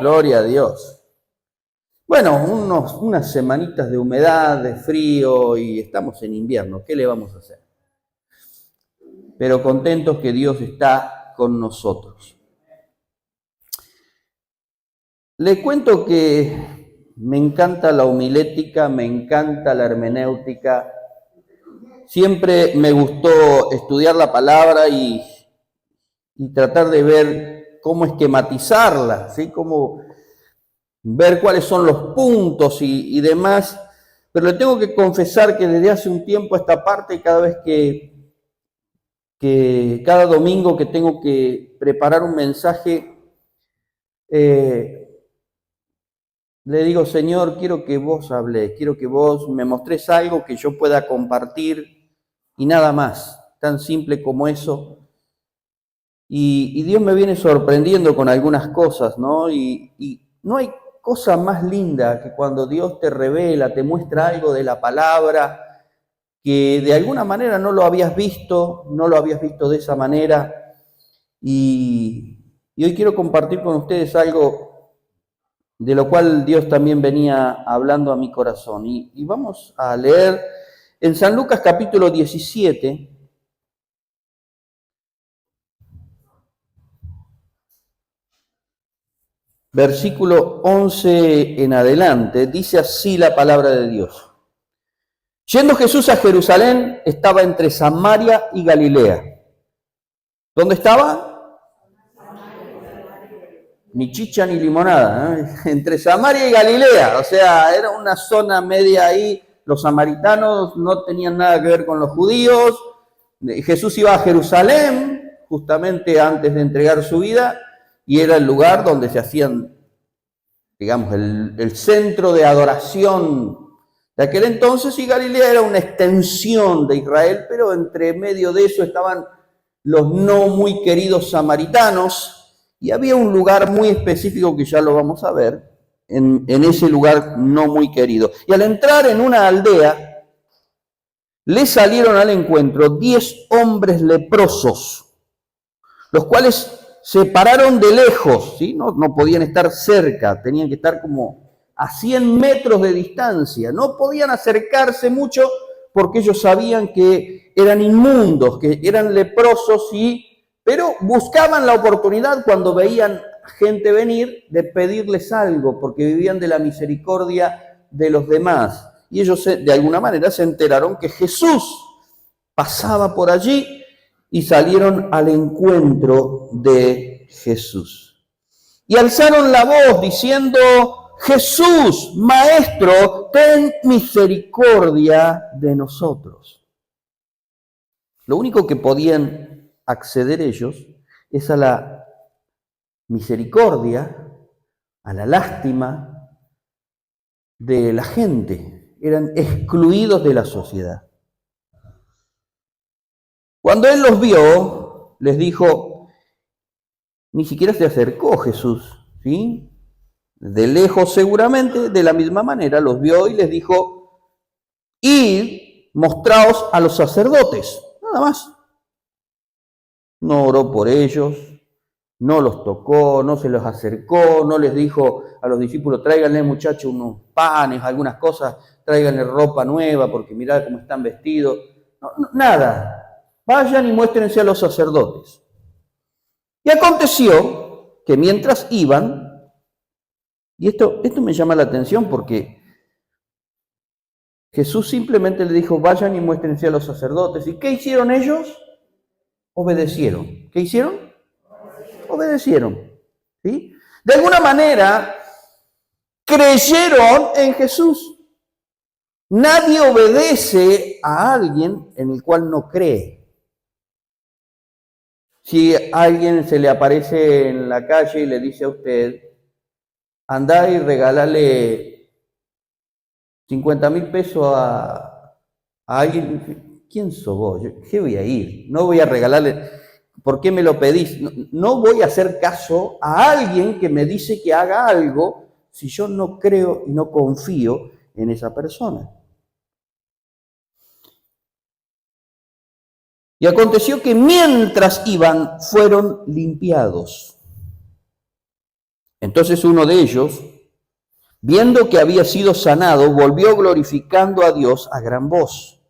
Gloria a Dios. Bueno, unas semanitas de humedad, de frío y estamos en invierno. ¿Qué le vamos a hacer? Pero contentos que Dios está con nosotros. Le cuento que me encanta la homilética, me encanta la hermenéutica. Siempre me gustó estudiar la palabra y tratar de ver cómo esquematizarla, ¿sí? Cómo ver cuáles son los puntos y demás, pero le tengo que confesar que desde hace un tiempo a esta parte, cada vez que cada domingo que tengo que preparar un mensaje, le digo, Señor, quiero que vos hables, quiero que vos me mostres algo que yo pueda compartir y nada más, tan simple como eso. Y Dios me viene sorprendiendo con algunas cosas, ¿no? Y no hay cosa más linda que cuando Dios te revela, te muestra algo de la palabra que de alguna manera no lo habías visto de esa manera. Y hoy quiero compartir con ustedes algo de lo cual Dios también venía hablando a mi corazón. Y vamos a leer en San Lucas capítulo 17, versículo 11 en adelante, dice así la palabra de Dios. Yendo Jesús a Jerusalén, estaba entre Samaria y Galilea. ¿Dónde estaba? Ni chicha ni limonada, ¿eh? Entre Samaria y Galilea, o sea, era una zona media ahí. Los samaritanos no tenían nada que ver con los judíos. Jesús iba a Jerusalén justamente antes de entregar su vida y era el lugar donde se hacían, digamos, el centro de adoración de aquel entonces, y Galilea era una extensión de Israel, pero entre medio de eso estaban los no muy queridos samaritanos, y había un lugar muy específico que ya lo vamos a ver, en ese lugar no muy querido. Y al entrar en una aldea, le salieron al encuentro 10 hombres leprosos, los cuales se pararon de lejos, ¿sí? No podían estar cerca, tenían que estar como a 100 metros de distancia, no podían acercarse mucho porque ellos sabían que eran inmundos, que eran leprosos, pero buscaban la oportunidad cuando veían gente venir de pedirles algo, porque vivían de la misericordia de los demás. Y ellos de alguna manera se enteraron que Jesús pasaba por allí y salieron al encuentro de Jesús. Y alzaron la voz diciendo, Jesús, Maestro, ten misericordia de nosotros. Lo único que podían acceder ellos es a la misericordia, a la lástima de la gente. Eran excluidos de la sociedad. Cuando él los vio, les dijo, ni siquiera se acercó Jesús, ¿sí? De lejos seguramente, de la misma manera, los vio y les dijo, id, mostraos a los sacerdotes, nada más. No oró por ellos, no los tocó, no se los acercó, no les dijo a los discípulos, tráiganle muchachos unos panes, algunas cosas, tráiganle ropa nueva porque mirad cómo están vestidos. No, nada. Vayan y muéstrense a los sacerdotes. Y aconteció que mientras iban, y esto me llama la atención porque Jesús simplemente le dijo, vayan y muéstrense a los sacerdotes. ¿Y qué hicieron ellos? Obedecieron. ¿Qué hicieron? Obedecieron. ¿Sí? De alguna manera, creyeron en Jesús. Nadie obedece a alguien en el cual no cree. Si a alguien se le aparece en la calle y le dice a usted, andá y regálale 50.000 pesos a alguien, ¿quién sos vos? ¿Qué voy a ir? No voy a regalarle, ¿por qué me lo pedís? No voy a hacer caso a alguien que me dice que haga algo si yo no creo y no confío en esa persona. Y aconteció que mientras iban, fueron limpiados. Entonces uno de ellos, viendo que había sido sanado, volvió glorificando a Dios a gran voz.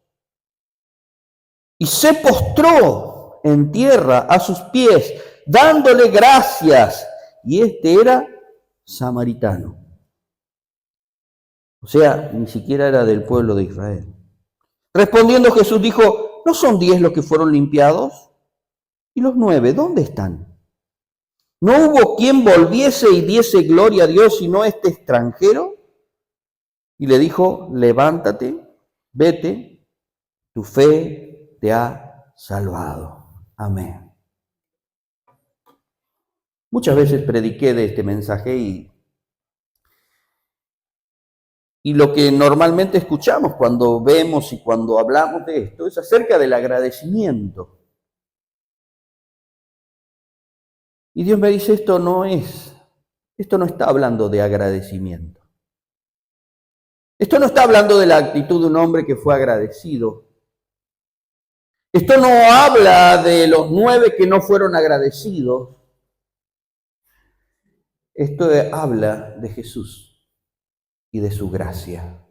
Y se postró en tierra a sus pies, dándole gracias. Y este era samaritano. O sea, ni siquiera era del pueblo de Israel. Respondiendo Jesús dijo, ¿no son 10 los que fueron limpiados? ¿Y los 9 dónde están? ¿No hubo quien volviese y diese gloria a Dios sino este extranjero? Y le dijo, levántate, vete, tu fe te ha salvado. Amén. Muchas veces prediqué de este mensaje y lo que normalmente escuchamos cuando vemos y cuando hablamos de esto es acerca del agradecimiento. Y Dios me dice, esto no está hablando de agradecimiento. Esto no está hablando de la actitud de un hombre que fue agradecido. Esto no habla de los 9 que no fueron agradecidos. Esto habla de Jesús y de su gracia.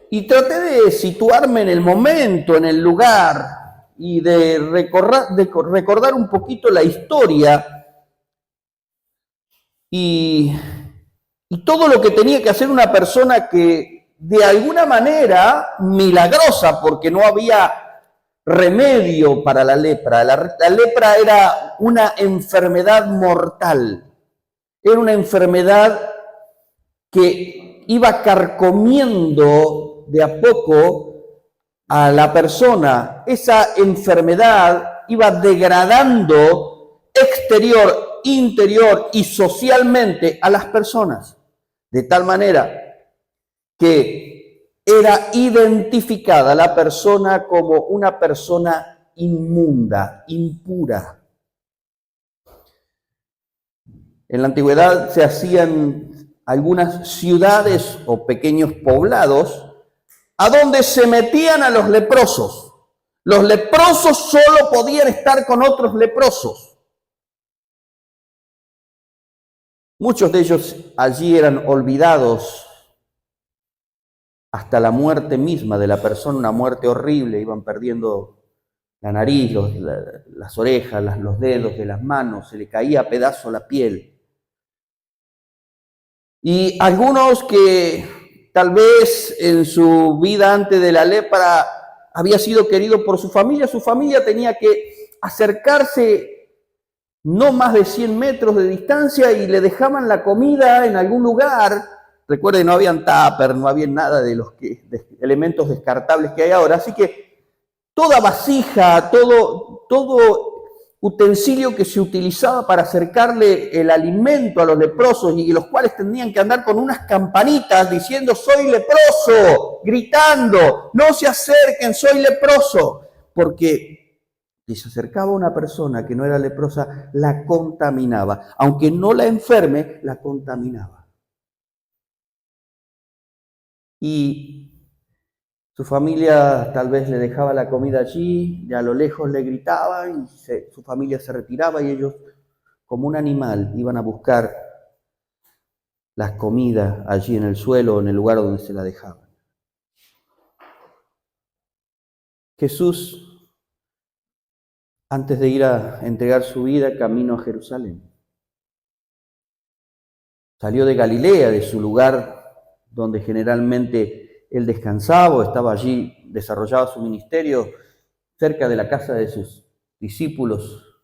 Y traté de situarme en el momento, en el lugar, y de recordar un poquito la historia y todo lo que tenía que hacer una persona que de alguna manera milagrosa, porque no había remedio para la lepra. La lepra era una enfermedad mortal, era una enfermedad que iba carcomiendo de a poco a la persona. Esa enfermedad iba degradando exterior, interior y socialmente a las personas, de tal manera que era identificada la persona como una persona inmunda, impura. En la antigüedad se hacían algunas ciudades o pequeños poblados a donde se metían a los leprosos. Los leprosos solo podían estar con otros leprosos. Muchos de ellos allí eran olvidados hasta la muerte misma de la persona, una muerte horrible. Iban perdiendo la nariz, las orejas, los dedos de las manos, se le caía a pedazo la piel. Y algunos que tal vez en su vida antes de la lepra había sido querido por su familia tenía que acercarse no más de 100 metros de distancia y le dejaban la comida en algún lugar. Recuerden, no habían tupper, no había nada de elementos descartables que hay ahora, así que toda vasija, todo utensilio que se utilizaba para acercarle el alimento a los leprosos y los cuales tenían que andar con unas campanitas diciendo soy leproso, gritando, no se acerquen, soy leproso, porque si se acercaba una persona que no era leprosa, la contaminaba, aunque no la enferme, la contaminaba. Y su familia tal vez le dejaba la comida allí, y a lo lejos le gritaba y su familia se retiraba y ellos, como un animal, iban a buscar las comidas allí en el suelo o en el lugar donde se la dejaban. Jesús, antes de ir a entregar su vida, camino a Jerusalén. Salió de Galilea, de su lugar donde generalmente él descansaba o estaba allí, desarrollaba su ministerio cerca de la casa de sus discípulos.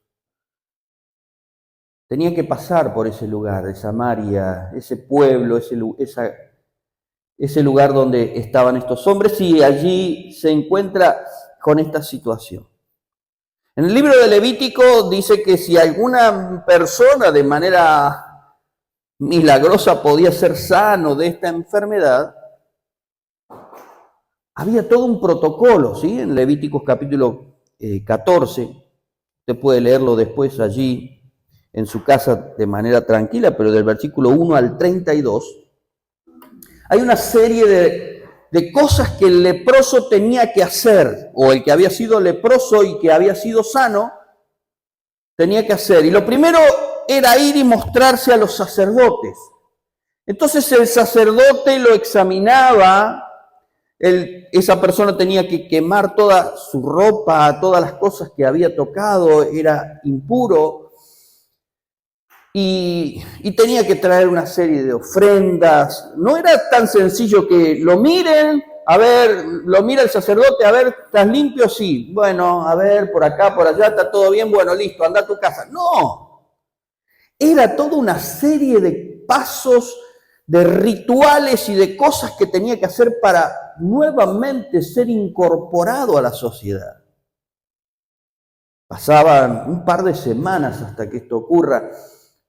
Tenía que pasar por ese lugar de Samaria, ese pueblo, ese lugar donde estaban estos hombres, y allí se encuentra con esta situación. En el libro de Levítico dice que si alguna persona de manera milagrosa podía ser sano de esta enfermedad, había todo un protocolo, ¿sí? En Levíticos capítulo 14, usted puede leerlo después allí en su casa de manera tranquila, pero del versículo 1 al 32, hay una serie de cosas que el leproso tenía que hacer, o el que había sido leproso y que había sido sano, tenía que hacer. Y lo primero era ir y mostrarse a los sacerdotes. Entonces el sacerdote lo examinaba, esa persona tenía que quemar toda su ropa, todas las cosas que había tocado, era impuro, y tenía que traer una serie de ofrendas. No era tan sencillo que lo miren, a ver, lo mira el sacerdote, a ver, ¿estás limpio? Sí. Bueno, a ver, por acá, por allá, ¿está todo bien? Bueno, listo, anda a tu casa. No, era toda una serie de pasos, de rituales y de cosas que tenía que hacer para nuevamente ser incorporado a la sociedad. Pasaban un par de semanas hasta que esto ocurra.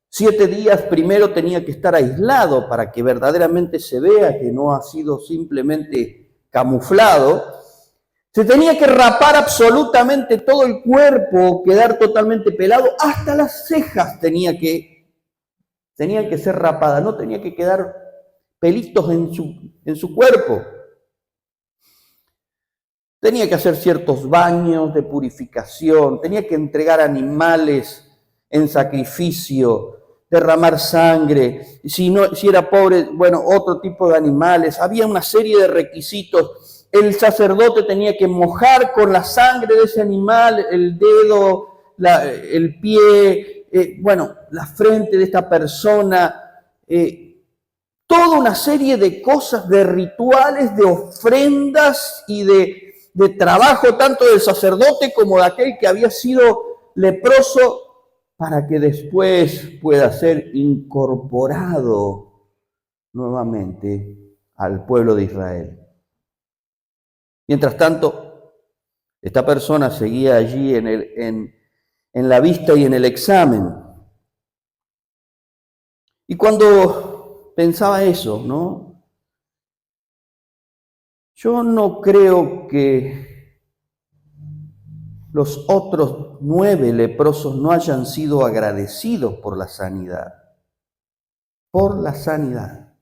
7 días primero tenía que estar aislado para que verdaderamente se vea que no ha sido simplemente camuflado. Se tenía que rapar absolutamente todo el cuerpo, quedar totalmente pelado, hasta las cejas tenían que ser rapadas, no tenía que quedar pelitos en su cuerpo. Tenía que hacer ciertos baños de purificación, tenía que entregar animales en sacrificio, derramar sangre. Si era pobre, bueno, otro tipo de animales. Había una serie de requisitos. El sacerdote tenía que mojar con la sangre de ese animal el dedo, el pie, la frente de esta persona. Toda una serie de cosas, de rituales, de ofrendas y de trabajo tanto del sacerdote como de aquel que había sido leproso, para que después pueda ser incorporado nuevamente al pueblo de Israel. Mientras tanto, esta persona seguía allí en la vista y en el examen. Y cuando pensaba eso, ¿no? Yo no creo que los otros 9 leprosos no hayan sido agradecidos por la sanidad. Por la sanidad.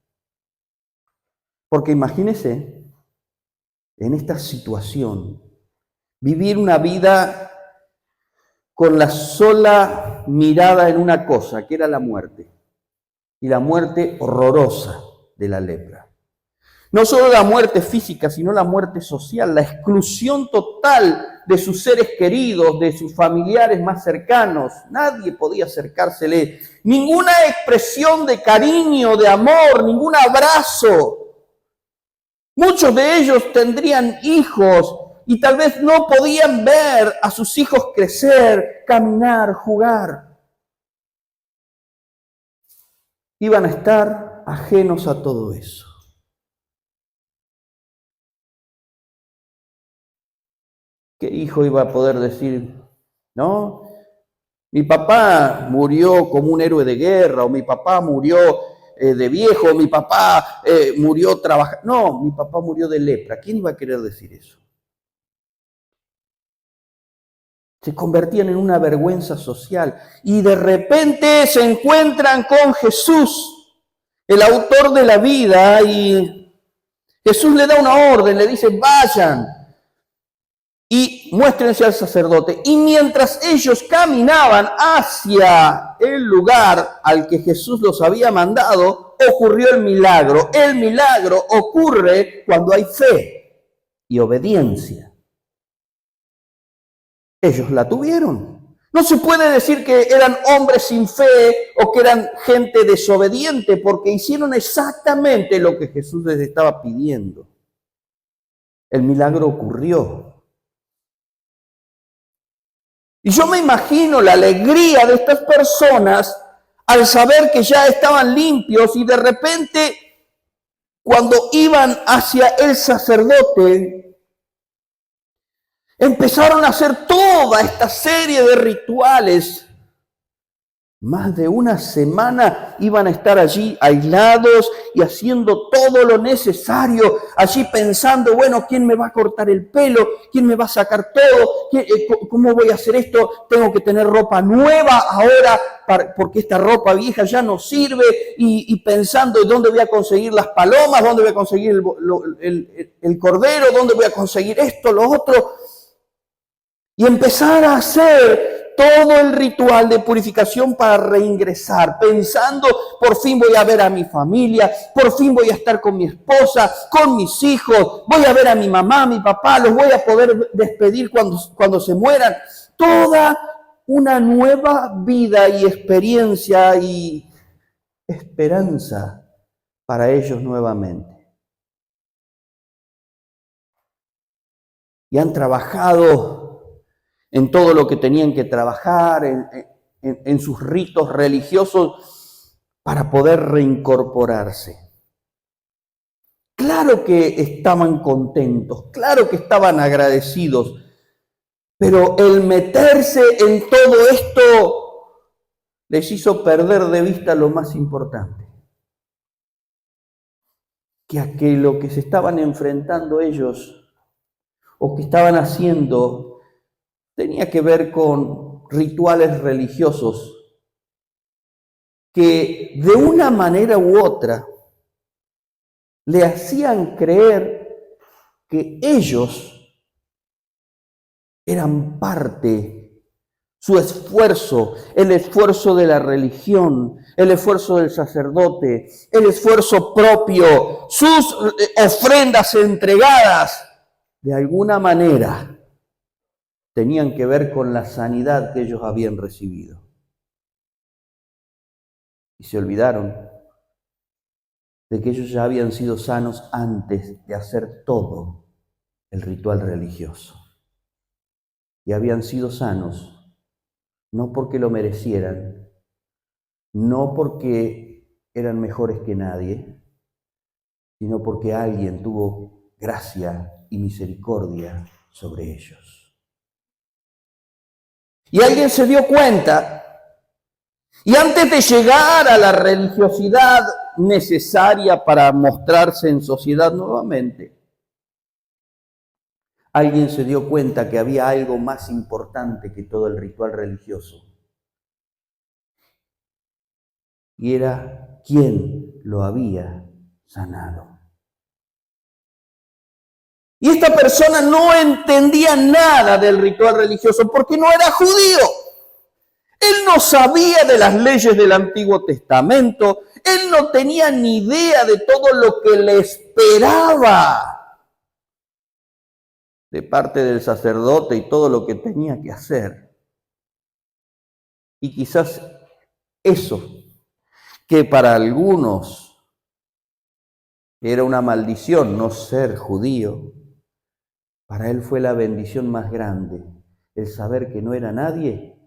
Porque imagínese, en esta situación, vivir una vida con la sola mirada en una cosa, que era la muerte. Y la muerte horrorosa de la lepra. No solo la muerte física, sino la muerte social, la exclusión total de sus seres queridos, de sus familiares más cercanos. Nadie podía acercársele. Ninguna expresión de cariño, de amor, ningún abrazo. Muchos de ellos tendrían hijos y tal vez no podían ver a sus hijos crecer, caminar, jugar. Iban a estar ajenos a todo eso. ¿Qué hijo iba a poder decir, no? Mi papá murió como un héroe de guerra, o mi papá murió de viejo, o mi papá murió trabajando. No, mi papá murió de lepra. ¿Quién iba a querer decir eso? Se convertían en una vergüenza social y de repente se encuentran con Jesús, el autor de la vida, y Jesús le da una orden, le dice, vayan y muéstrense al sacerdote. Y mientras ellos caminaban hacia el lugar al que Jesús los había mandado, ocurrió el milagro. El milagro ocurre cuando hay fe y obediencia. Ellos la tuvieron. No se puede decir que eran hombres sin fe o que eran gente desobediente, porque hicieron exactamente lo que Jesús les estaba pidiendo. El milagro ocurrió. Y yo me imagino la alegría de estas personas al saber que ya estaban limpios y de repente, cuando iban hacia el sacerdote, empezaron a hacer toda esta serie de rituales. Más de una semana iban a estar allí aislados y haciendo todo lo necesario, allí pensando, bueno, ¿quién me va a cortar el pelo? ¿Quién me va a sacar todo? ¿Cómo voy a hacer esto? Tengo que tener ropa nueva ahora porque esta ropa vieja ya no sirve. Y pensando, ¿dónde voy a conseguir las palomas? ¿Dónde voy a conseguir el cordero? ¿Dónde voy a conseguir esto, lo otro? Y empezar a hacer todo el ritual de purificación para reingresar, pensando, por fin voy a ver a mi familia, por fin voy a estar con mi esposa, con mis hijos, voy a ver a mi mamá, a mi papá, los voy a poder despedir cuando se mueran. Toda una nueva vida y experiencia y esperanza para ellos nuevamente. Y han trabajado en todo lo que tenían que trabajar, en sus ritos religiosos para poder reincorporarse. Claro que estaban contentos, claro que estaban agradecidos, pero el meterse en todo esto les hizo perder de vista lo más importante, que aquello que se estaban enfrentando ellos o que estaban haciendo tenía que ver con rituales religiosos que de una manera u otra le hacían creer que ellos eran parte, su esfuerzo, el esfuerzo de la religión, el esfuerzo del sacerdote, el esfuerzo propio, sus ofrendas entregadas, de alguna manera tenían que ver con la sanidad que ellos habían recibido. Y se olvidaron de que ellos ya habían sido sanos antes de hacer todo el ritual religioso. Y habían sido sanos no porque lo merecieran, no porque eran mejores que nadie, sino porque alguien tuvo gracia y misericordia sobre ellos. Y alguien se dio cuenta, y antes de llegar a la religiosidad necesaria para mostrarse en sociedad nuevamente, alguien se dio cuenta que había algo más importante que todo el ritual religioso. Y era quién lo había sanado. Y esta persona no entendía nada del ritual religioso porque no era judío. Él no sabía de las leyes del Antiguo Testamento. Él no tenía ni idea de todo lo que le esperaba de parte del sacerdote y todo lo que tenía que hacer. Y quizás eso, que para algunos era una maldición no ser judío, para él fue la bendición más grande, el saber que no era nadie,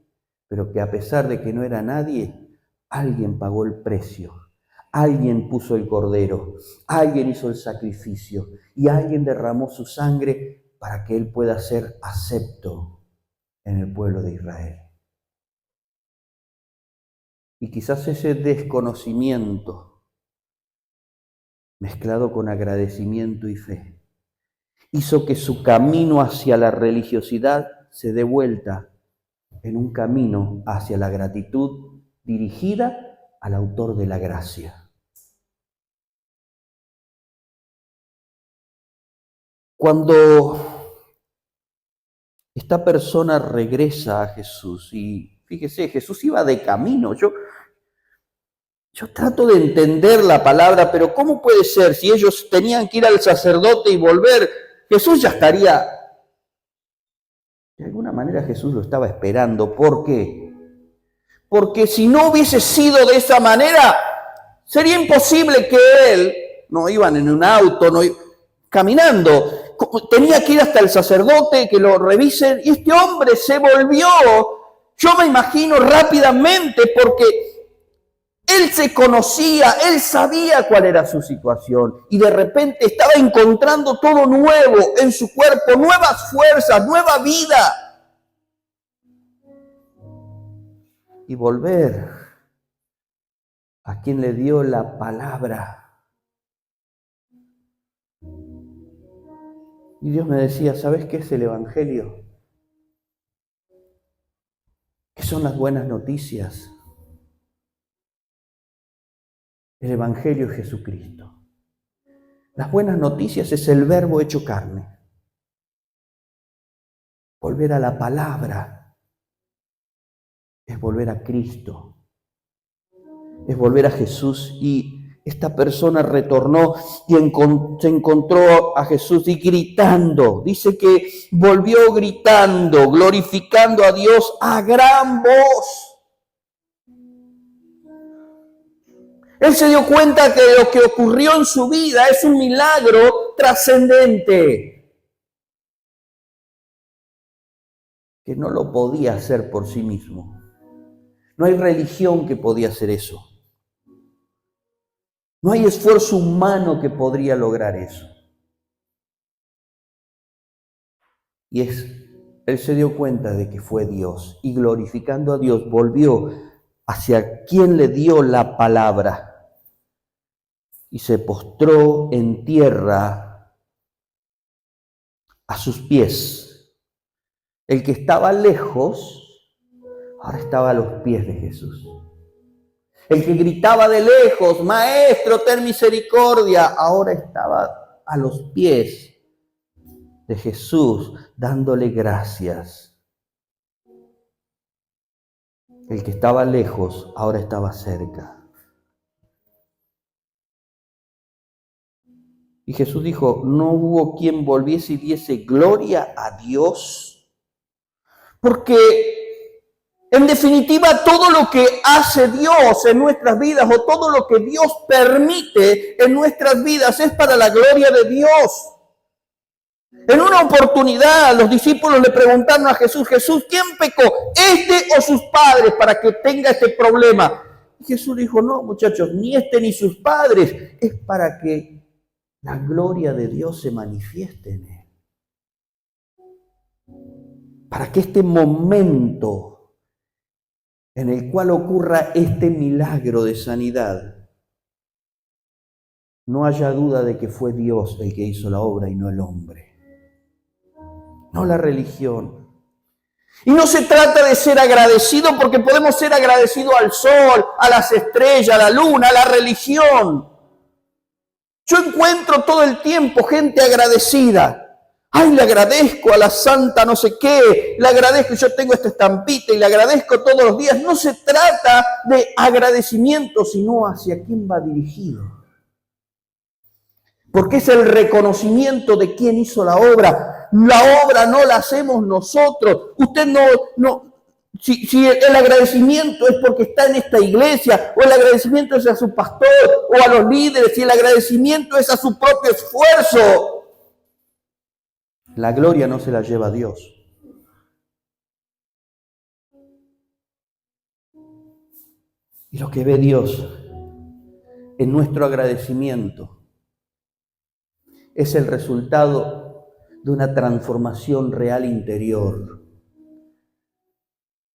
pero que a pesar de que no era nadie, alguien pagó el precio, alguien puso el cordero, alguien hizo el sacrificio y alguien derramó su sangre para que él pueda ser acepto en el pueblo de Israel. Y quizás ese desconocimiento, mezclado con agradecimiento y fe, hizo que su camino hacia la religiosidad se dé vuelta en un camino hacia la gratitud dirigida al autor de la gracia. Cuando esta persona regresa a Jesús, y fíjese, Jesús iba de camino, yo trato de entender la palabra, pero ¿cómo puede ser si ellos tenían que ir al sacerdote y volver? Jesús ya estaría, de alguna manera Jesús lo estaba esperando. ¿Por qué? Porque si no hubiese sido de esa manera, sería imposible que él, no iban en un auto, no caminando, tenía que ir hasta el sacerdote, que lo revisen, y este hombre se volvió, yo me imagino rápidamente, porque él se conocía, él sabía cuál era su situación, y de repente estaba encontrando todo nuevo en su cuerpo, nuevas fuerzas, nueva vida. Y volver a quien le dio la palabra. Y Dios me decía, ¿sabes qué es el Evangelio? ¿Qué son las buenas noticias? El Evangelio es Jesucristo. Las buenas noticias es el Verbo hecho carne. Volver a la palabra es volver a Cristo, es volver a Jesús. Y esta persona retornó y se encontró a Jesús y gritando, dice que volvió gritando, glorificando a Dios a gran voz. Él se dio cuenta que lo que ocurrió en su vida es un milagro trascendente, que no lo podía hacer por sí mismo. No hay religión que podía hacer eso. No hay esfuerzo humano que podría lograr eso. Y él se dio cuenta de que fue Dios, y glorificando a Dios volvió hacia quien le dio la palabra y se postró en tierra a sus pies. El que estaba lejos, ahora estaba a los pies de Jesús. El que gritaba de lejos, Maestro, ten misericordia, ahora estaba a los pies de Jesús, dándole gracias. El que estaba lejos, ahora estaba cerca. Y Jesús dijo, no hubo quien volviese y diese gloria a Dios, porque en definitiva, todo lo que hace Dios en nuestras vidas o todo lo que Dios permite en nuestras vidas es para la gloria de Dios. En una oportunidad, los discípulos le preguntaron a Jesús, Jesús, ¿quién pecó? ¿Este o sus padres para que tenga este problema? Y Jesús dijo, no, muchachos, ni este ni sus padres. Es para que la gloria de Dios se manifieste en él. Para que este momento en el cual ocurra este milagro de sanidad, no haya duda de que fue Dios el que hizo la obra y no el hombre, no la religión. Y no se trata de ser agradecido, porque podemos ser agradecidos al sol, a las estrellas, a la luna, a la religión. Yo encuentro todo el tiempo gente agradecida. Ay, le agradezco a la santa no sé qué, le agradezco, yo tengo esta estampita y le agradezco todos los días. No se trata de agradecimiento, sino hacia quién va dirigido. Porque es el reconocimiento de quién hizo la obra. La obra no la hacemos nosotros. Usted si el agradecimiento es porque está en esta iglesia, o el agradecimiento es a su pastor, o a los líderes, si el agradecimiento es a su propio esfuerzo, la gloria no se la lleva Dios. Y lo que ve Dios en nuestro agradecimiento es el resultado de una transformación real interior.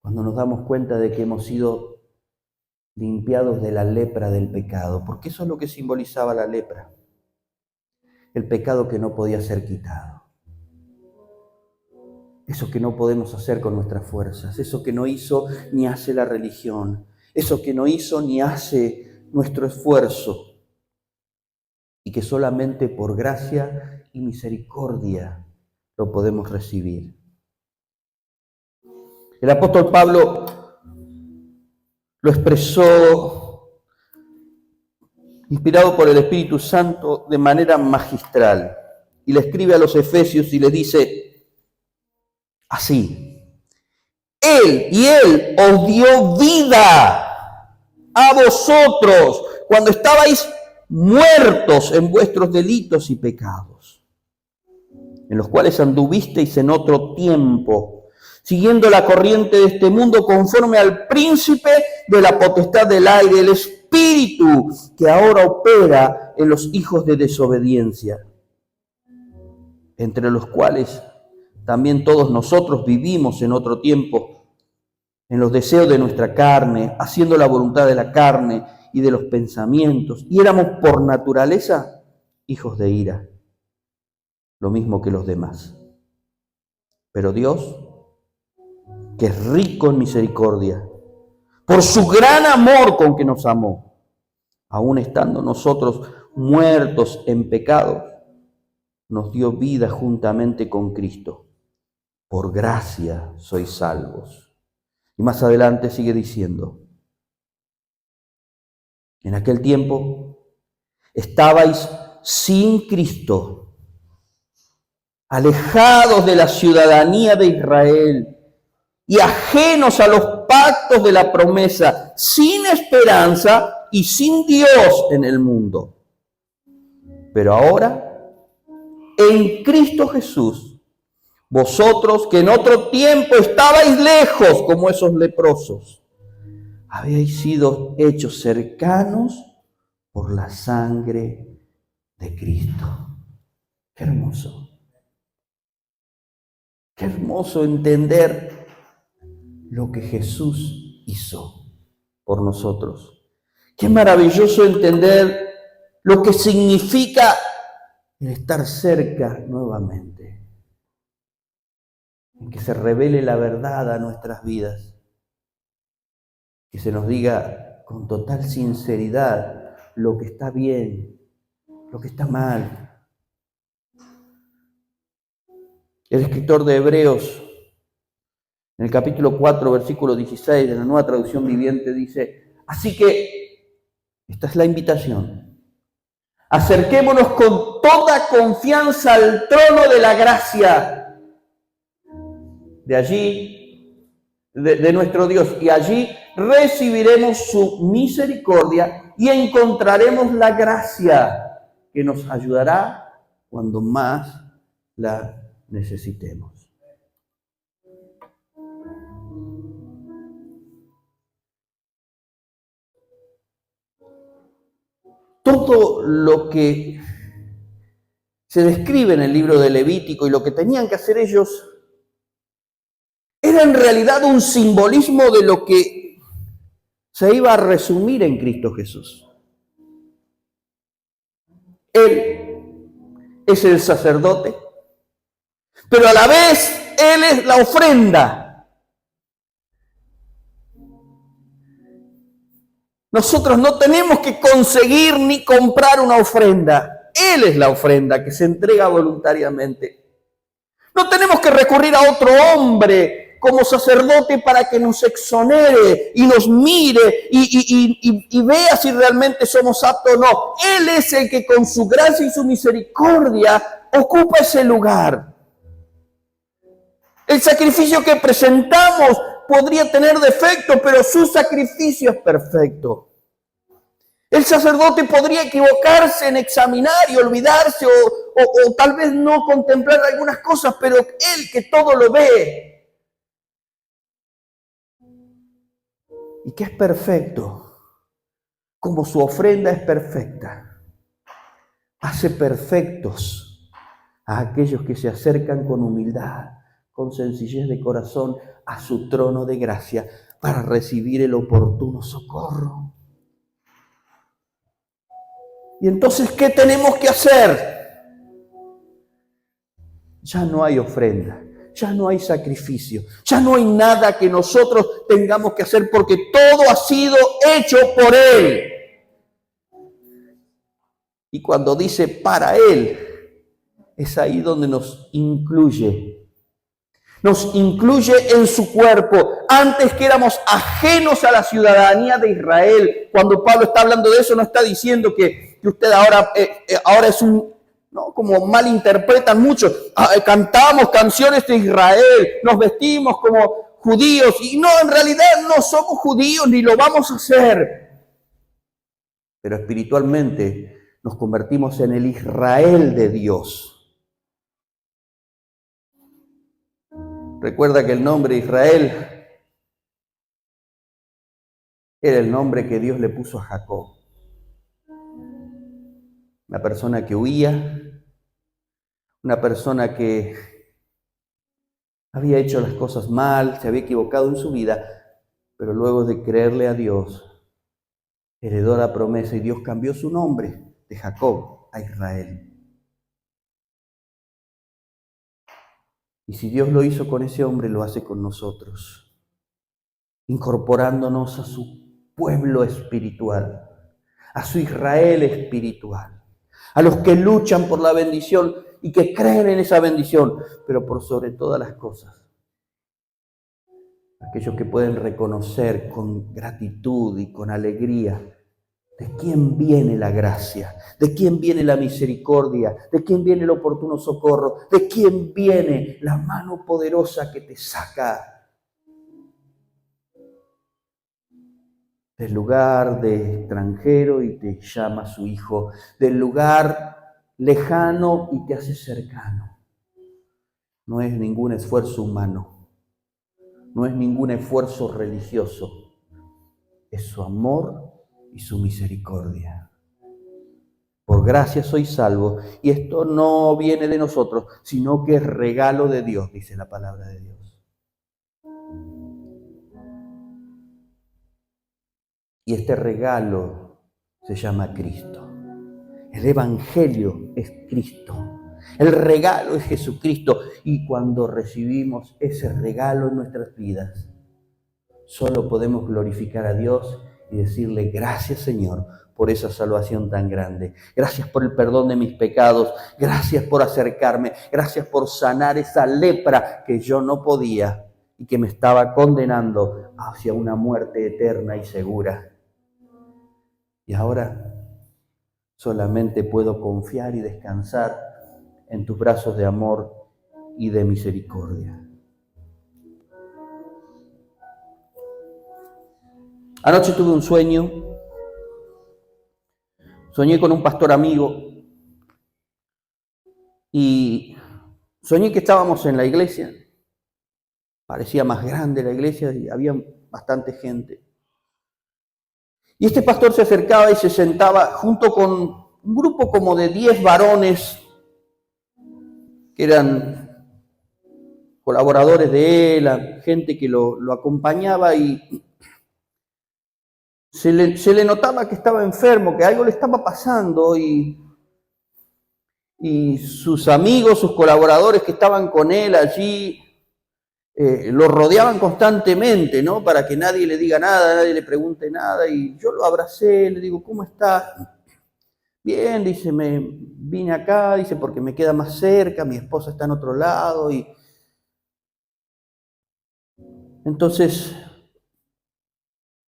Cuando nos damos cuenta de que hemos sido limpiados de la lepra del pecado, porque eso es lo que simbolizaba la lepra, el pecado que no podía ser quitado. Eso que no podemos hacer con nuestras fuerzas, eso que no hizo ni hace la religión, eso que no hizo ni hace nuestro esfuerzo, y que solamente por gracia y misericordia lo podemos recibir. El apóstol Pablo lo expresó, inspirado por el Espíritu Santo, de manera magistral, y le escribe a los Efesios y les dice así: Él os dio vida a vosotros cuando estabais muertos en vuestros delitos y pecados, en los cuales anduvisteis en otro tiempo, siguiendo la corriente de este mundo, conforme al príncipe de la potestad del aire, el espíritu que ahora opera en los hijos de desobediencia, entre los cuales también todos nosotros vivimos en otro tiempo, en los deseos de nuestra carne, haciendo la voluntad de la carne y de los pensamientos, y éramos por naturaleza hijos de ira, lo mismo que los demás. Pero Dios, que es rico en misericordia, por su gran amor con que nos amó, aun estando nosotros muertos en pecado, nos dio vida juntamente con Cristo. Por gracia sois salvos. Y más adelante sigue diciendo, en aquel tiempo estabais sin Cristo, alejados de la ciudadanía de Israel y ajenos a los pactos de la promesa, sin esperanza y sin Dios en el mundo. Pero ahora, en Cristo Jesús, vosotros que en otro tiempo estabais lejos como esos leprosos, habéis sido hechos cercanos por la sangre de Cristo. Qué hermoso. Qué hermoso entender lo que Jesús hizo por nosotros. Qué maravilloso entender lo que significa el estar cerca nuevamente. En que se revele la verdad a nuestras vidas. Que se nos diga con total sinceridad lo que está bien, lo que está mal. El escritor de Hebreos, en el capítulo 4, versículo 16 de la Nueva Traducción Viviente, dice, así que, esta es la invitación, acerquémonos con toda confianza al trono de la gracia, de allí, de nuestro Dios, y allí recibiremos su misericordia y encontraremos la gracia que nos ayudará cuando más la necesitemos. Todo lo que se describe en el libro de Levítico y lo que tenían que hacer ellos era en realidad un simbolismo de lo que se iba a resumir en Cristo Jesús. Él es el sacerdote, pero a la vez Él es la ofrenda. Nosotros no tenemos que conseguir ni comprar una ofrenda. Él es la ofrenda que se entrega voluntariamente. No tenemos que recurrir a otro hombre como sacerdote para que nos exonere y nos mire y vea si realmente somos aptos o no. Él es el que con su gracia y su misericordia ocupa ese lugar. El sacrificio que presentamos podría tener defectos, pero su sacrificio es perfecto. El sacerdote podría equivocarse en examinar y olvidarse o tal vez no contemplar algunas cosas, pero Él que todo lo ve y que es perfecto, como su ofrenda es perfecta, hace perfectos a aquellos que se acercan con humildad, con sencillez de corazón a su trono de gracia para recibir el oportuno socorro. Y entonces, ¿qué tenemos que hacer? Ya no hay ofrenda, ya no hay sacrificio, ya no hay nada que nosotros tengamos que hacer porque todo ha sido hecho por Él. Y cuando dice para Él, es ahí donde nos incluye. Nos incluye en su cuerpo. Antes que éramos ajenos a la ciudadanía de Israel. Cuando Pablo está hablando de eso, no está diciendo que usted ahora es un... No, como malinterpretan mucho. Cantamos canciones de Israel, nos vestimos como judíos. Y no, en realidad no somos judíos ni lo vamos a hacer. Pero espiritualmente nos convertimos en el Israel de Dios. Recuerda que el nombre Israel era el nombre que Dios le puso a Jacob. Una persona que huía, una persona que había hecho las cosas mal, se había equivocado en su vida, pero luego de creerle a Dios, heredó la promesa y Dios cambió su nombre de Jacob a Israel. Y si Dios lo hizo con ese hombre, lo hace con nosotros, incorporándonos a su pueblo espiritual, a su Israel espiritual, a los que luchan por la bendición y que creen en esa bendición, pero por sobre todas las cosas, aquellos que pueden reconocer con gratitud y con alegría de quién viene la gracia, de quién viene la misericordia, de quién viene el oportuno socorro, de quién viene la mano poderosa que te saca del lugar de extranjero y te llama a su hijo, del lugar lejano y te hace cercano. No es ningún esfuerzo humano, no es ningún esfuerzo religioso, es su amor y su misericordia. Por gracia soy salvo, y esto no viene de nosotros, sino que es regalo de Dios, dice la palabra de Dios. Y este regalo se llama Cristo. El Evangelio es Cristo. El regalo es Jesucristo. Y cuando recibimos ese regalo en nuestras vidas, solo podemos glorificar a Dios y decirle gracias, Señor, por esa salvación tan grande. Gracias por el perdón de mis pecados. Gracias por acercarme. Gracias por sanar esa lepra que yo no podía y que me estaba condenando hacia una muerte eterna y segura. Y ahora solamente puedo confiar y descansar en tus brazos de amor y de misericordia. Anoche tuve un sueño. Soñé con un pastor amigo y soñé que estábamos en la iglesia. Parecía más grande la iglesia y había bastante gente. Y este pastor se acercaba y se sentaba junto con un grupo como de 10 varones que eran colaboradores de él, gente que lo acompañaba, y se le notaba que estaba enfermo, que algo le estaba pasando, y sus amigos, sus colaboradores que estaban con él allí, lo rodeaban constantemente, ¿no? Para que nadie le diga nada, nadie le pregunte nada. Y yo lo abracé, le digo, ¿cómo estás? Bien, dice, me vine acá, dice, porque me queda más cerca, mi esposa está en otro lado. Y entonces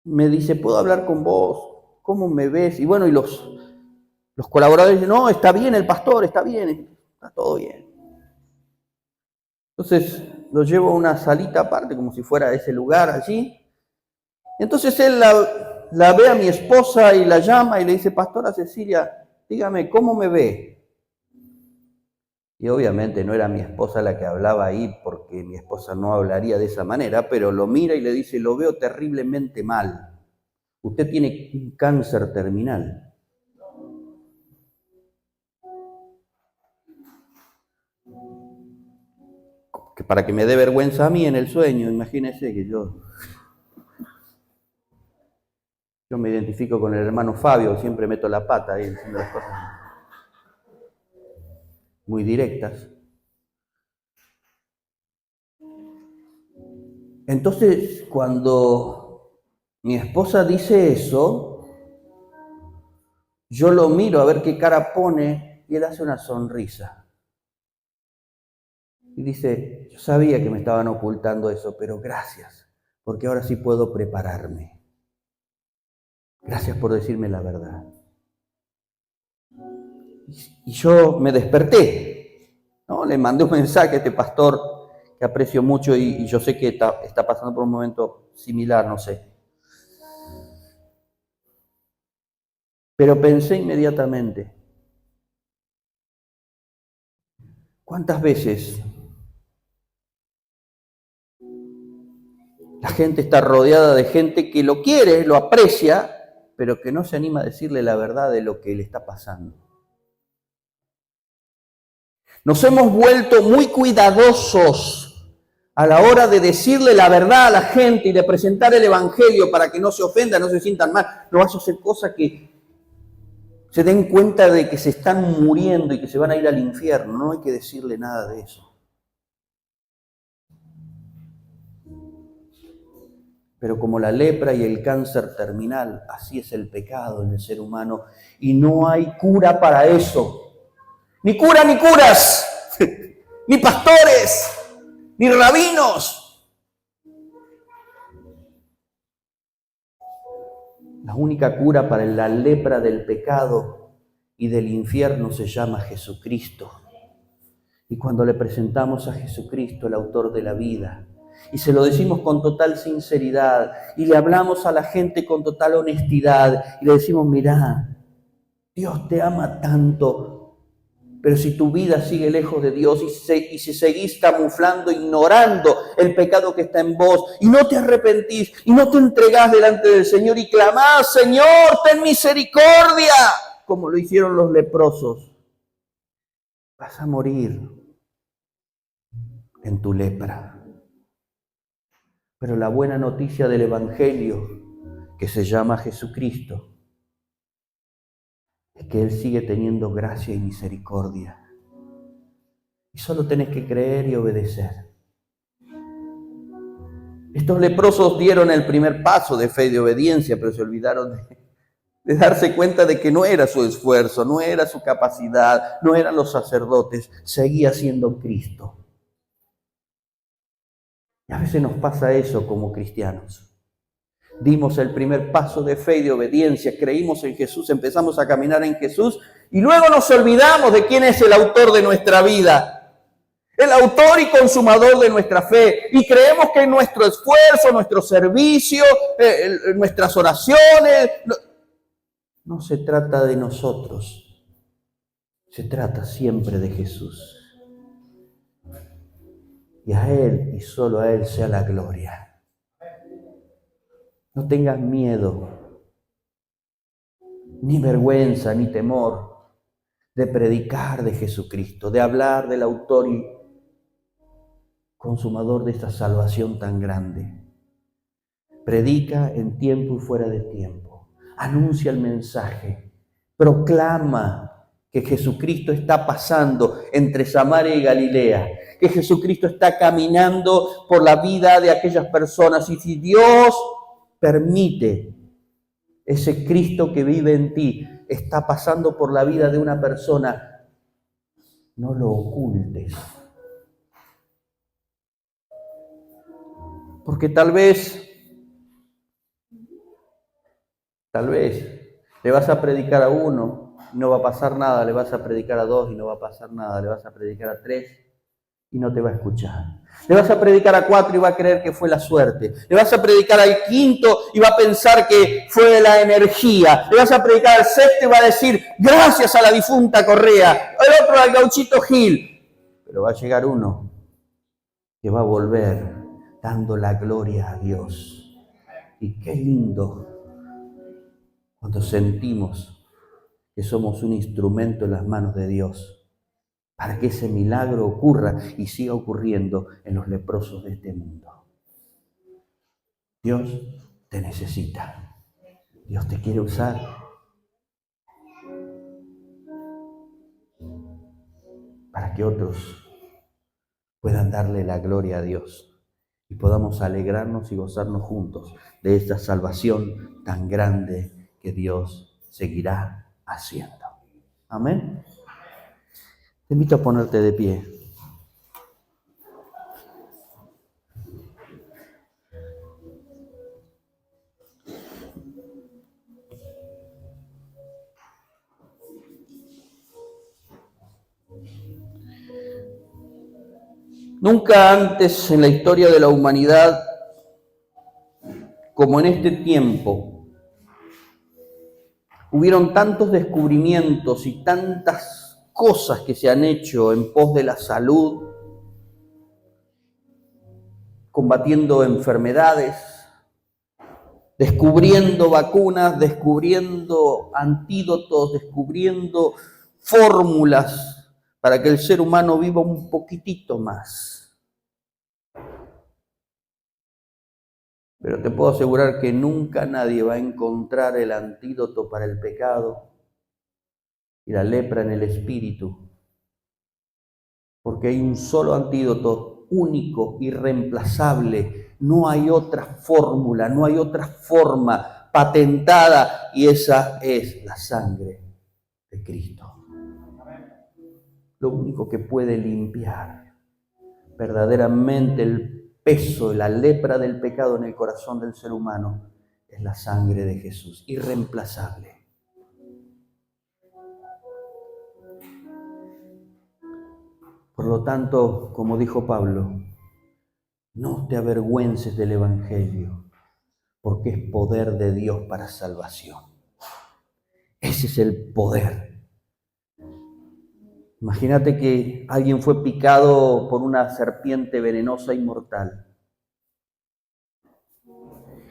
me dice, ¿puedo hablar con vos? ¿Cómo me ves? Y bueno, y los colaboradores dicen, no, está bien el pastor, está bien, está todo bien. Entonces lo llevo a una salita aparte, como si fuera ese lugar allí. Entonces él la ve a mi esposa y la llama y le dice, Pastora Cecilia, dígame, ¿cómo me ve? Y obviamente no era mi esposa la que hablaba ahí, porque mi esposa no hablaría de esa manera, pero lo mira y le dice, lo veo terriblemente mal. Usted tiene un cáncer terminal. Que para que me dé vergüenza a mí en el sueño, imagínese que yo me identifico con el hermano Fabio, siempre meto la pata ahí diciendo las cosas muy directas. Entonces, cuando mi esposa dice eso, yo lo miro a ver qué cara pone y él hace una sonrisa. Y dice, yo sabía que me estaban ocultando eso, pero gracias, porque ahora sí puedo prepararme. Gracias por decirme la verdad. Y yo me desperté, ¿no? Le mandé un mensaje a este pastor que aprecio mucho y yo sé que está pasando por un momento similar, no sé. Pero pensé inmediatamente, ¿cuántas veces la gente está rodeada de gente que lo quiere, lo aprecia, pero que no se anima a decirle la verdad de lo que le está pasando? Nos hemos vuelto muy cuidadosos a la hora de decirle la verdad a la gente y de presentar el evangelio para que no se ofendan, no se sientan mal. No vas a hacer cosas que se den cuenta de que se están muriendo y que se van a ir al infierno. No hay que decirle nada de eso. Pero como la lepra y el cáncer terminal, así es el pecado en el ser humano. Y no hay cura para eso. Ni cura ni curas, ni pastores, ni rabinos. La única cura para la lepra del pecado y del infierno se llama Jesucristo. Y cuando le presentamos a Jesucristo, el autor de la vida, y se lo decimos con total sinceridad, y le hablamos a la gente con total honestidad, y le decimos, mirá, Dios te ama tanto, pero si tu vida sigue lejos de Dios y si seguís camuflando, ignorando el pecado que está en vos, y no te arrepentís, y no te entregás delante del Señor y clamás, Señor, ten misericordia, como lo hicieron los leprosos, vas a morir en tu lepra. Pero la buena noticia del Evangelio, que se llama Jesucristo, es que Él sigue teniendo gracia y misericordia. Y solo tenés que creer y obedecer. Estos leprosos dieron el primer paso de fe y de obediencia, pero se olvidaron de darse cuenta de que no era su esfuerzo, no era su capacidad, no eran los sacerdotes, seguía siendo Cristo. Y a veces nos pasa eso como cristianos. Dimos el primer paso de fe y de obediencia, creímos en Jesús, empezamos a caminar en Jesús y luego nos olvidamos de quién es el autor de nuestra vida, el autor y consumador de nuestra fe, y creemos que nuestro esfuerzo, nuestro servicio, nuestras oraciones, no se trata de nosotros, se trata siempre de Jesús. Y a Él y solo a Él sea la gloria. No tengas miedo, ni vergüenza, ni temor de predicar de Jesucristo, de hablar del autor y consumador de esta salvación tan grande. Predica en tiempo y fuera de tiempo. Anuncia el mensaje. Proclama que Jesucristo está pasando entre Samaria y Galilea, que Jesucristo está caminando por la vida de aquellas personas. Y si Dios permite, ese Cristo que vive en ti está pasando por la vida de una persona, no lo ocultes. Porque tal vez le vas a predicar a uno y no va a pasar nada, le vas a predicar a dos y no va a pasar nada, le vas a predicar a tres y no te va a escuchar. Le vas a predicar a 4 y va a creer que fue la suerte. Le vas a predicar al 5 y va a pensar que fue la energía. Le vas a predicar al 6 y va a decir, gracias a la difunta Correa. El otro al gauchito Gil. Pero va a llegar uno que va a volver dando la gloria a Dios. Y qué lindo cuando sentimos que somos un instrumento en las manos de Dios, para que ese milagro ocurra y siga ocurriendo en los leprosos de este mundo. Dios te necesita. Dios te quiere usar. Para que otros puedan darle la gloria a Dios y podamos alegrarnos y gozarnos juntos de esta salvación tan grande que Dios seguirá haciendo. Amén. Te invito a ponerte de pie. Nunca antes en la historia de la humanidad, como en este tiempo, hubieron tantos descubrimientos y tantas cosas que se han hecho en pos de la salud, combatiendo enfermedades, descubriendo vacunas, descubriendo antídotos, descubriendo fórmulas para que el ser humano viva un poquitito más. Pero te puedo asegurar que nunca nadie va a encontrar el antídoto para el pecado y la lepra en el espíritu, porque hay un solo antídoto único, irreemplazable. No hay otra fórmula, no hay otra forma patentada, y esa es la sangre de Cristo. Lo único que puede limpiar verdaderamente el peso de la lepra del pecado en el corazón del ser humano es la sangre de Jesús, irreemplazable. Por lo tanto, como dijo Pablo, no te avergüences del Evangelio, porque es poder de Dios para salvación. Ese es el poder. Imagínate que alguien fue picado por una serpiente venenosa y mortal.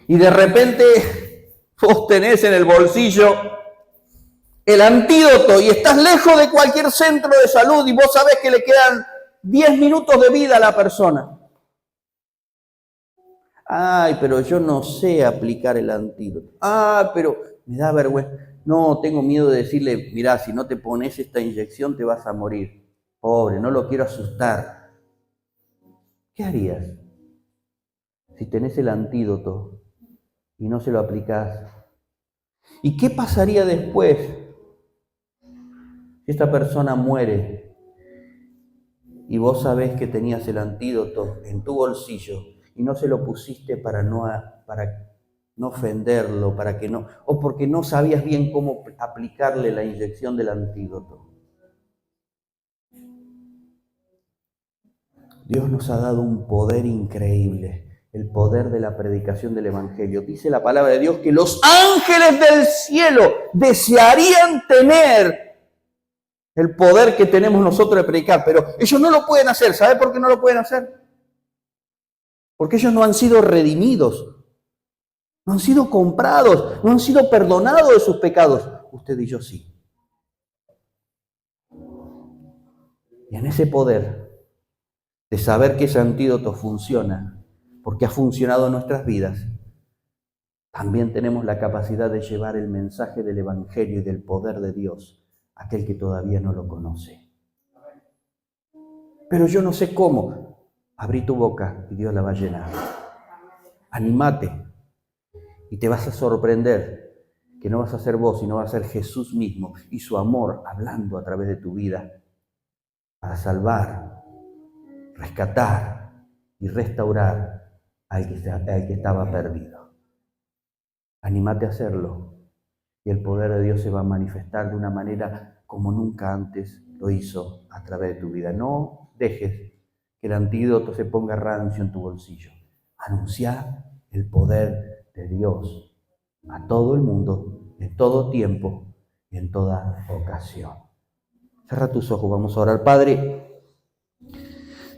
Y de repente vos tenés en el bolsillo el antídoto y estás lejos de cualquier centro de salud y vos sabés que le quedan 10 minutos de vida a la persona. Ay, pero yo no sé aplicar el antídoto. Ah, pero me da vergüenza. No, tengo miedo de decirle, mirá, si no te pones esta inyección te vas a morir. Pobre, no lo quiero asustar. ¿Qué harías si tenés el antídoto y no se lo aplicás? ¿Y qué pasaría después si esta persona muere y vos sabés que tenías el antídoto en tu bolsillo y no se lo pusiste para no ofenderlo, o porque no sabías bien cómo aplicarle la inyección del antídoto? Dios nos ha dado un poder increíble, el poder de la predicación del Evangelio. Dice la palabra de Dios que los ángeles del cielo desearían tener el poder que tenemos nosotros de predicar, pero ellos no lo pueden hacer. ¿Sabe por qué no lo pueden hacer? Porque ellos no han sido redimidos, no han sido comprados, no han sido perdonados de sus pecados. Usted y yo sí. Y en ese poder de saber que ese antídoto funciona, porque ha funcionado en nuestras vidas, también tenemos la capacidad de llevar el mensaje del Evangelio y del poder de Dios a aquel que todavía no lo conoce. Pero yo no sé cómo. Abrí tu boca y Dios la va a llenar. Anímate y te vas a sorprender que no vas a ser vos, sino va a ser Jesús mismo y su amor hablando a través de tu vida para salvar, rescatar y restaurar al que estaba perdido. Anímate a hacerlo y el poder de Dios se va a manifestar de una manera como nunca antes lo hizo a través de tu vida. No dejes que el antídoto se ponga rancio en tu bolsillo. Anuncia el poder de Dios a todo el mundo, en todo tiempo y en toda ocasión. Cierra tus ojos, vamos a orar. Padre,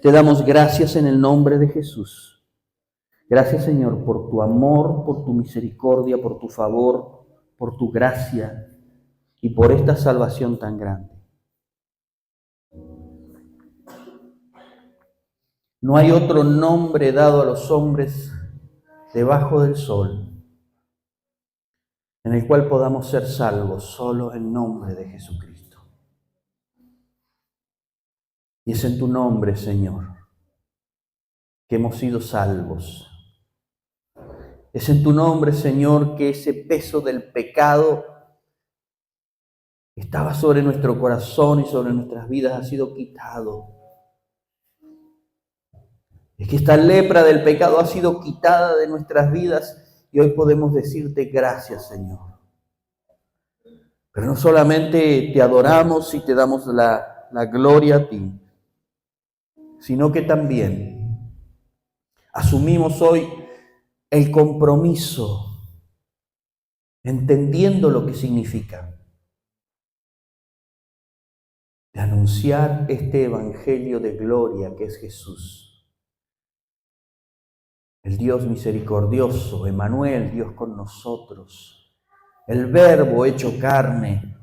te damos gracias en el nombre de Jesús. Gracias, Señor, por tu amor, por tu misericordia, por tu favor, por tu gracia y por esta salvación tan grande. No hay otro nombre dado a los hombres debajo del sol en el cual podamos ser salvos, solo en nombre de Jesucristo. Y es en tu nombre, Señor, que hemos sido salvos. Es en tu nombre, Señor, que ese peso del pecado que estaba sobre nuestro corazón y sobre nuestras vidas ha sido quitado. Es que esta lepra del pecado ha sido quitada de nuestras vidas y hoy podemos decirte gracias, Señor. Pero no solamente te adoramos y te damos la gloria a ti, sino que también asumimos hoy el compromiso, entendiendo lo que significa, de anunciar este evangelio de gloria que es Jesús. El Dios misericordioso, Emmanuel, Dios con nosotros, el Verbo hecho carne,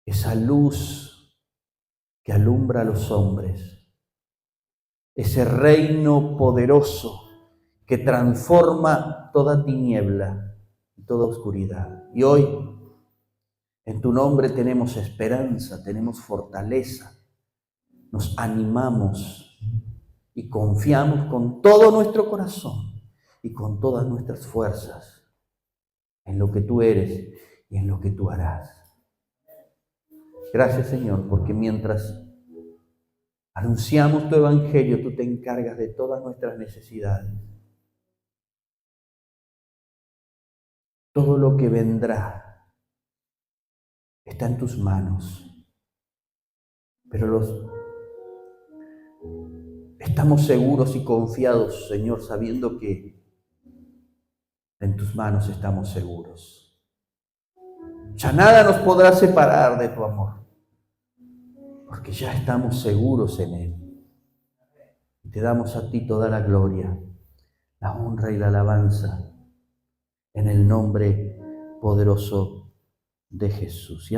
esa luz que alumbra a los hombres, ese reino poderoso que transforma toda tiniebla y toda oscuridad. Y hoy, en tu nombre tenemos esperanza, tenemos fortaleza, nos animamos y confiamos con todo nuestro corazón y con todas nuestras fuerzas en lo que tú eres y en lo que tú harás. Gracias, Señor, porque mientras anunciamos tu evangelio, tú te encargas de todas nuestras necesidades. Todo lo que vendrá está en tus manos. Pero estamos seguros y confiados, Señor, sabiendo que en tus manos estamos seguros. Ya nada nos podrá separar de tu amor, porque ya estamos seguros en Él. Y te damos a ti toda la gloria, la honra y la alabanza, en el nombre poderoso de Jesús.